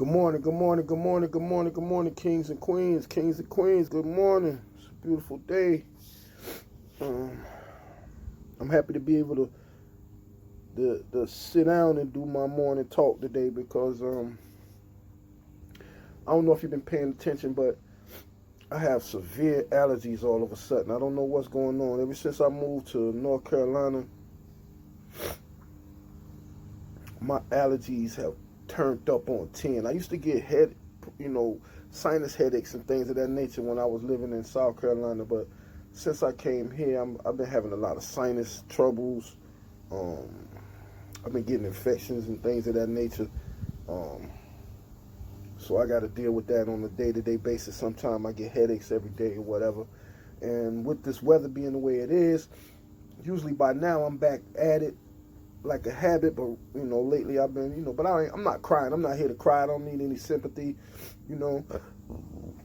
Good morning, good morning, good morning, good morning, good morning, kings and queens, good morning. It's a beautiful day. Um, I'm happy to be able to sit down and do my morning talk today because I don't know if you've been paying attention, but I have severe allergies all of a sudden. I don't know what's going on. Ever since I moved to North Carolina, my allergies have turned up on 10. I used to get you know, sinus headaches and things of that nature when I was living in South Carolina, but since I came here, I've been having a lot of sinus troubles. Um, I've been getting infections and things of that nature. Um, so I got to deal with that on a day-to-day basis. Sometimes I get headaches every day or whatever. And with this weather being the way it is, usually by now I'm back at it like a habit, but lately I've been, but I'm not crying. I'm not here to cry. I don't need any sympathy. You know,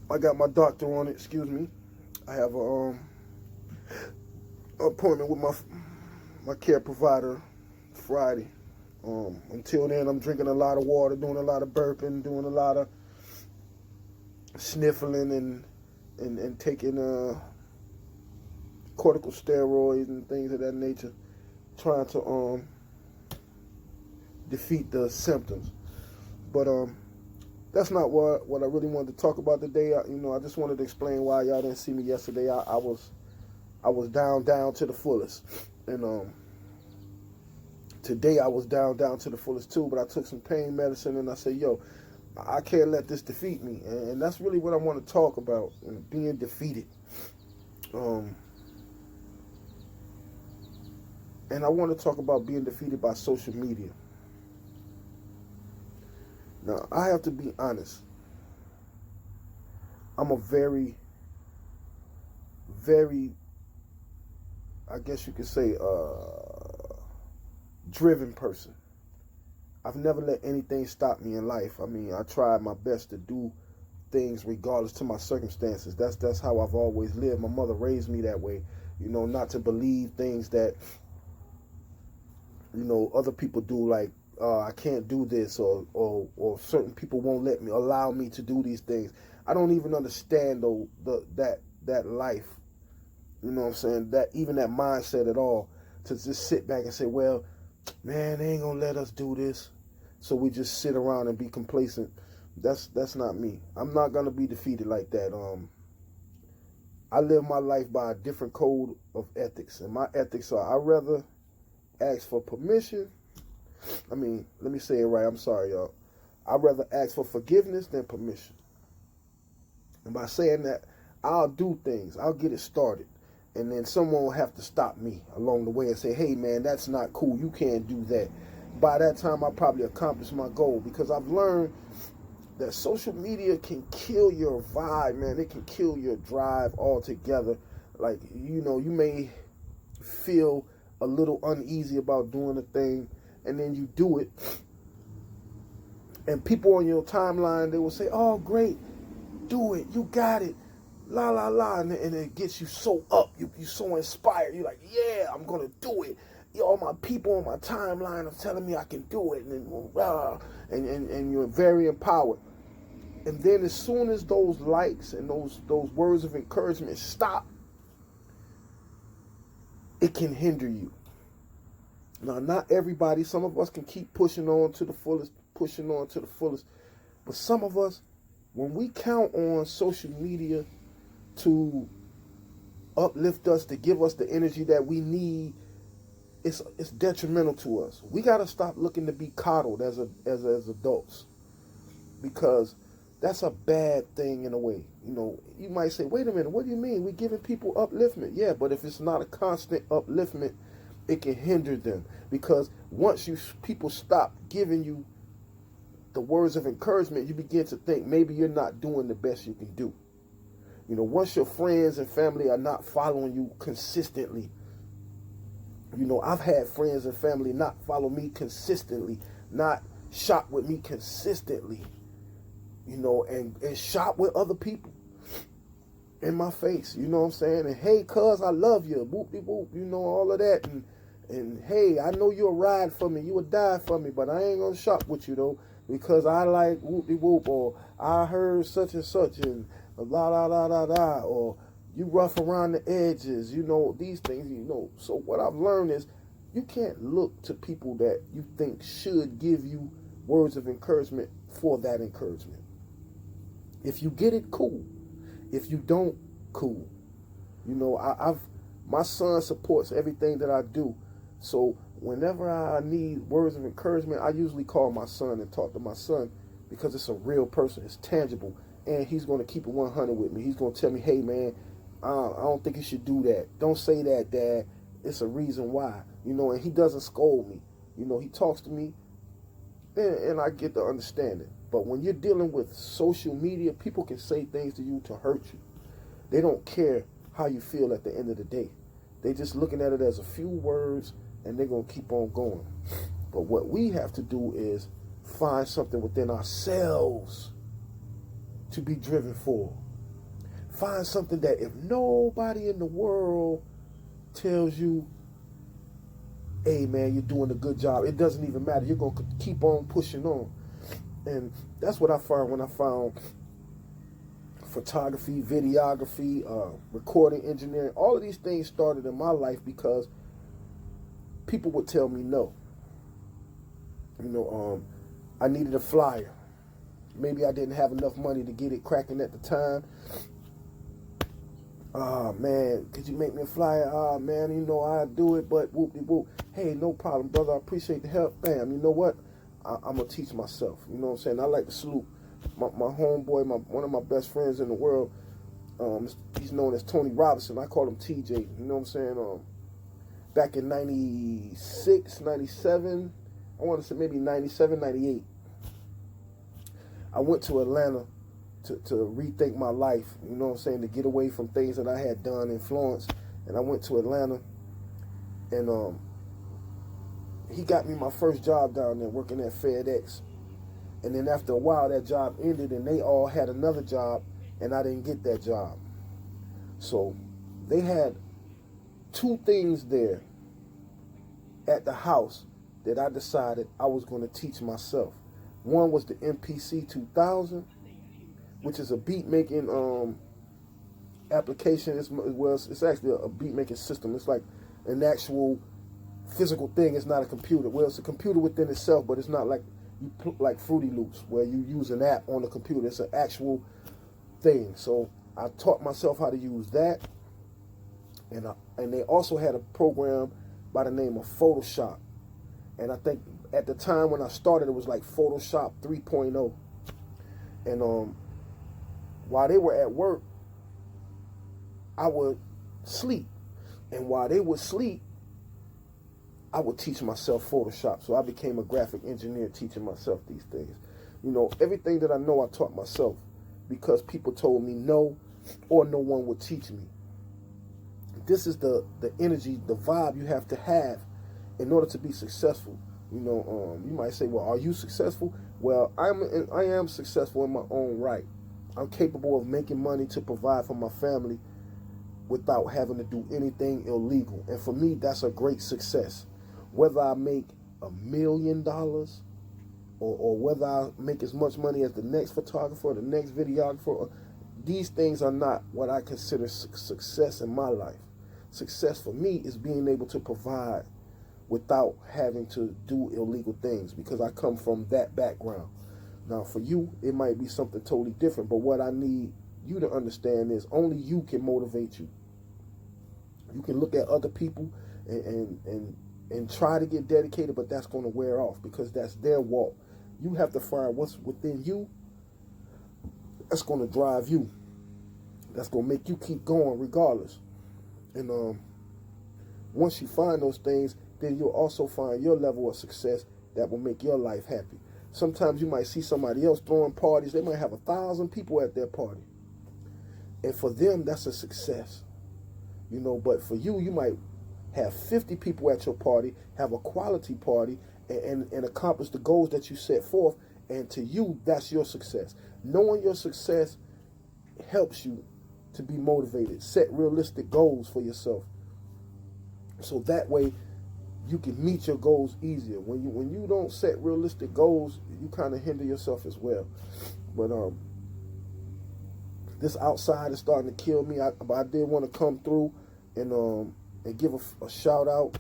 I got my doctor on it. Excuse me. I have a appointment with my care provider Friday. Until then, I'm drinking a lot of water, doing a lot of burping, doing a lot of sniffling, and taking corticosteroids and things of that nature, trying to defeat the symptoms. But that's not what I really wanted to talk about today. I just wanted to explain why y'all didn't see me yesterday. I was down to the fullest, and today I was down to the fullest too. But I took some pain medicine, and I said, yo, I can't let this defeat me, and that's really what I want to talk about: being defeated. And I want to talk about being defeated by social media. Now, I have to be honest. I'm a very, very, I guess you could say, driven person. I've never let anything stop me in life. I mean, I tried my best to do things regardless to my circumstances. That's how I've always lived. My mother raised me that way. Not to believe things that other people do, like I can't do this, or certain people won't allow me to do these things. I don't even understand though that life. You know what I'm saying? That even that mindset at all, to just sit back and say, well, man, they ain't gonna let us do this, so we just sit around and be complacent. That's not me. I'm not gonna be defeated like that. I live my life by a different code of ethics, and my ethics are: I rather ask for permission. I mean, let me say it right. I'm sorry, y'all. I'd rather ask for forgiveness than permission. And by saying that, I'll do things. I'll get it started. And then someone will have to stop me along the way and say, hey, man, that's not cool. You can't do that. By that time, I'll probably accomplish my goal, because I've learned that social media can kill your vibe, man. It can kill your drive altogether. Like, you may feel a little uneasy about doing a thing, and then you do it, and people on your timeline, they will say, oh, great, do it, you got it, la la la, and it gets you so up, you're so inspired, you're like, yeah, I'm gonna do it. All my people on my timeline are telling me I can do it, and you're very empowered. And then as soon as those likes and those words of encouragement stop, it can hinder you. Now, not everybody. Some of us can keep pushing on to the fullest, but some of us, when we count on social media to uplift us, to give us the energy that we need, it's detrimental to us. We got to stop looking to be coddled as adults, because that's a bad thing in a way. You might say, wait a minute, what do you mean? We're giving people upliftment. Yeah, but if it's not a constant upliftment, it can hinder them, because once people stop giving you the words of encouragement, you begin to think maybe you're not doing the best you can do. Once your friends and family are not following you consistently, I've had friends and family not follow me consistently, not shop with me consistently, and shop with other people in my face, you know what I'm saying? And hey, cuz, I love you, boop-de-boop, all of that, and hey, I know you'll ride for me, you will die for me, but I ain't gonna shop with you though. because I like whoop-de-whoop, or I heard such and such, and blah, blah, blah, blah, blah, or you rough around the edges, these things, So what I've learned is you can't look to people that you think should give you words of encouragement for that encouragement. If you get it, cool. If you don't, cool. My son supports everything that I do. So whenever I need words of encouragement, I usually call my son and talk to my son, because it's a real person. It's tangible. And he's going to keep it 100 with me. He's going to tell me, hey, man, I don't think you should do that. Don't say that, Dad. It's a reason why. And he doesn't scold me. He talks to me, and I get the understanding. But when you're dealing with social media, people can say things to you to hurt you. They don't care how you feel at the end of the day. They just looking at it as a few words, and they're going to keep on going. But what we have to do is find something within ourselves to be driven for. Find something that if nobody in the world tells you, hey, man, you're doing a good job, it doesn't even matter. You're going to keep on pushing on. And that's what I found when I found photography, videography, recording engineering. All of these things started in my life because people would tell me no. I needed a flyer. Maybe I didn't have enough money to get it cracking at the time. Man, could you make me a flyer? Man, I'll do it, but whoop-de-whoop. Hey, no problem, brother. I appreciate the help. Bam, you know what? I'm going to teach myself. You know what I'm saying? I like to salute my homeboy, one of my best friends in the world. He's known as Tony Robinson. I call him TJ. You know what I'm saying? Back in 96, 97, I want to say maybe 97, 98, I went to Atlanta to rethink my life, you know what I'm saying, to get away from things that I had done in Florence. And I went to Atlanta, and he got me my first job down there working at FedEx. And then after a while, that job ended, and they all had another job, and I didn't get that job. So they had two things there at the house that I decided I was going to teach myself. One was the MPC 2000, which is a beat making application. It's actually a beat making system. It's like an actual physical thing. It's not a computer. Well, it's a computer within itself, but it's not like like Fruity Loops where you use an app on the computer. It's an actual thing. So I taught myself how to use that, and they also had a program by the name of Photoshop. And I think at the time when I started, it was like Photoshop 3.0. And while they were at work, I would sleep. And while they would sleep, I would teach myself Photoshop. So I became a graphic engineer teaching myself these things. Everything that I know, I taught myself because people told me no, or no one would teach me. This is the energy, the vibe you have to have in order to be successful. You might say, well, are you successful? Well, I am successful in my own right. I'm capable of making money to provide for my family without having to do anything illegal. And for me, that's a great success. Whether I make $1 million or whether I make as much money as the next photographer or the next videographer, these things are not what I consider success in my life. Success for me is being able to provide without having to do illegal things, because I come from that background. Now, for you, it might be something totally different, but what I need you to understand is only you can motivate you. You can look at other people and try to get dedicated, but that's going to wear off because that's their walk. You have to find what's within you that's going to drive you. That's going to make you keep going regardless. And once you find those things, then you'll also find your level of success that will make your life happy. Sometimes you might see somebody else throwing parties. They might have 1,000 people at their party. And for them, that's a success. But for you, you might have 50 people at your party, have a quality party, and accomplish the goals that you set forth. And to you, that's your success. Knowing your success helps you to be motivated. Set realistic goals for yourself. So that way, you can meet your goals easier. When you don't set realistic goals, you kind of hinder yourself as well. But this outside is starting to kill me. But I did want to come through and give a shout out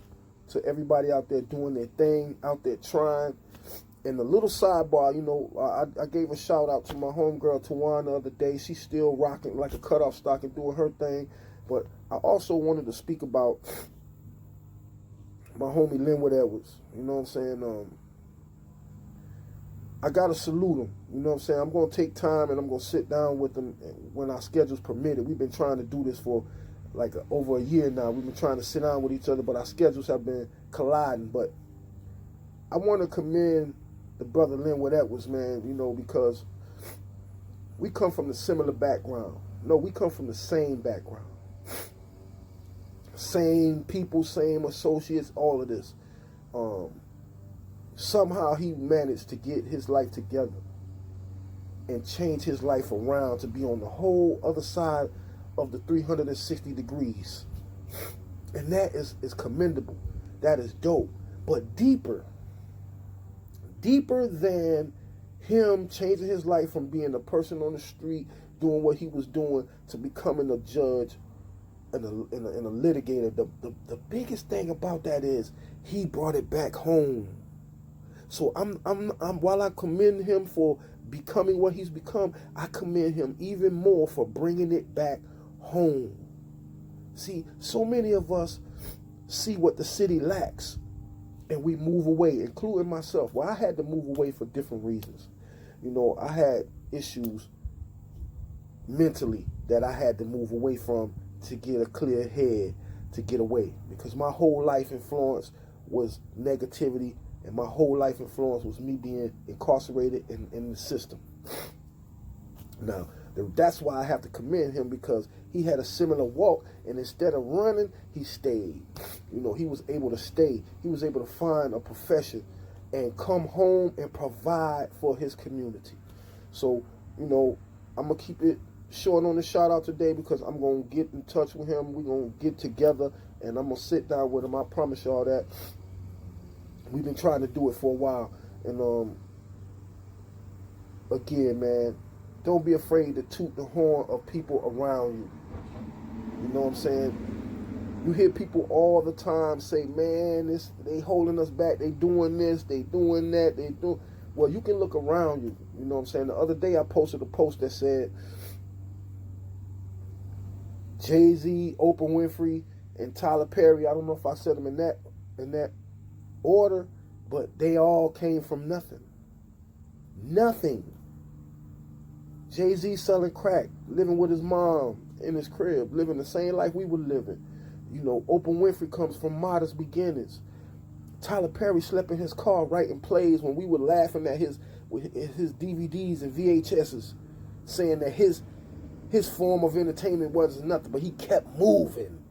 to everybody out there doing their thing, out there trying. And a little sidebar, you know, I gave a shout out to my homegirl Tawana the other day. She's still rocking like a cutoff stock and doing her thing. But I also wanted to speak about my homie Linwood Edwards. You know what I'm saying? I gotta salute him. You know what I'm saying? I'm gonna take time and I'm gonna sit down with him when our schedules permit it. We've been trying to do this for like over a year now. We've been trying to sit down with each other, but our schedules have been colliding. But I want to commend the brother Linwood Edwards, man, you know, because we come from the similar background. No, we come from the same background. Same people, same associates, all of this. Somehow he managed to get his life together and change his life around to be on the whole other side of the 360 degrees. And that is commendable. That is dope. But deeper than him changing his life from being a person on the street doing what he was doing to becoming a judge and a litigator, the biggest thing about that is he brought it back home. So I'm while I commend him for becoming what he's become, I commend him even more for bringing it back home. See, so many of us see what the city lacks and we move away, including myself. Well, I had to move away for different reasons. You know, I had issues mentally that I had to move away from to get a clear head, to get away. Because my whole life influence was negativity, and my whole life influence was me being incarcerated in the system. Now, that's why I have to commend him, because he had a similar walk, and instead of running, he stayed. You know, he was able to stay. He was able to find a profession and come home and provide for his community. So, you know, I'm going to keep it short on the shout out today, because I'm going to get in touch with him. We're going to get together, and I'm going to sit down with him. I promise y'all that. We've been trying to do it for a while. And again, man, don't be afraid to toot the horn of people around you. You know what I'm saying? You hear people all the time say, man, they holding us back. They doing this, they doing that, they do. Well, you can look around you. You know what I'm saying? The other day I posted a post that said, Jay-Z, Oprah Winfrey, and Tyler Perry, I don't know if I said them in that order, but they all came from nothing. Nothing. Jay-Z selling crack, living with his mom in his crib, living the same life we were living. You know, Oprah Winfrey comes from modest beginnings. Tyler Perry slept in his car writing plays when we were laughing at his DVDs and VHSs, saying that his form of entertainment wasn't nothing, but he kept moving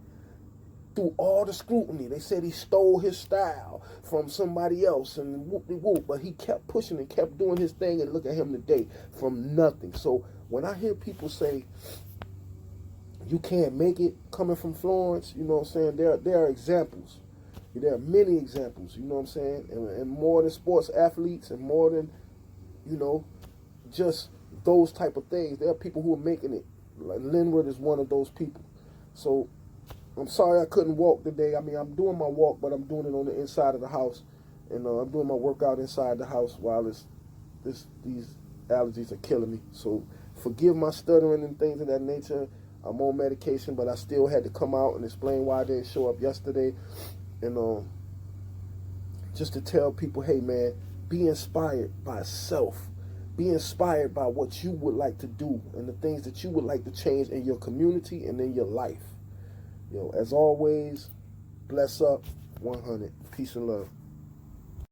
through all the scrutiny. They said he stole his style from somebody else and whoop-de-whoop, but he kept pushing and kept doing his thing, and look at him today, from nothing. So when I hear people say, you can't make it coming from Florence, you know what I'm saying, there are examples. There are many examples, you know what I'm saying, and more than sports athletes and more than, you know, just those type of things. There are people who are making it. Like Linwood is one of those people. So I'm sorry I couldn't walk today. I mean, I'm doing my walk, but I'm doing it on the inside of the house. And I'm doing my workout inside the house while these allergies are killing me. So forgive my stuttering and things of that nature. I'm on medication, but I still had to come out and explain why I didn't show up yesterday. And just to tell people, hey, man, be inspired by self. Be inspired by what you would like to do and the things that you would like to change in your community and in your life. You know, as always, bless up, 100. Peace and love.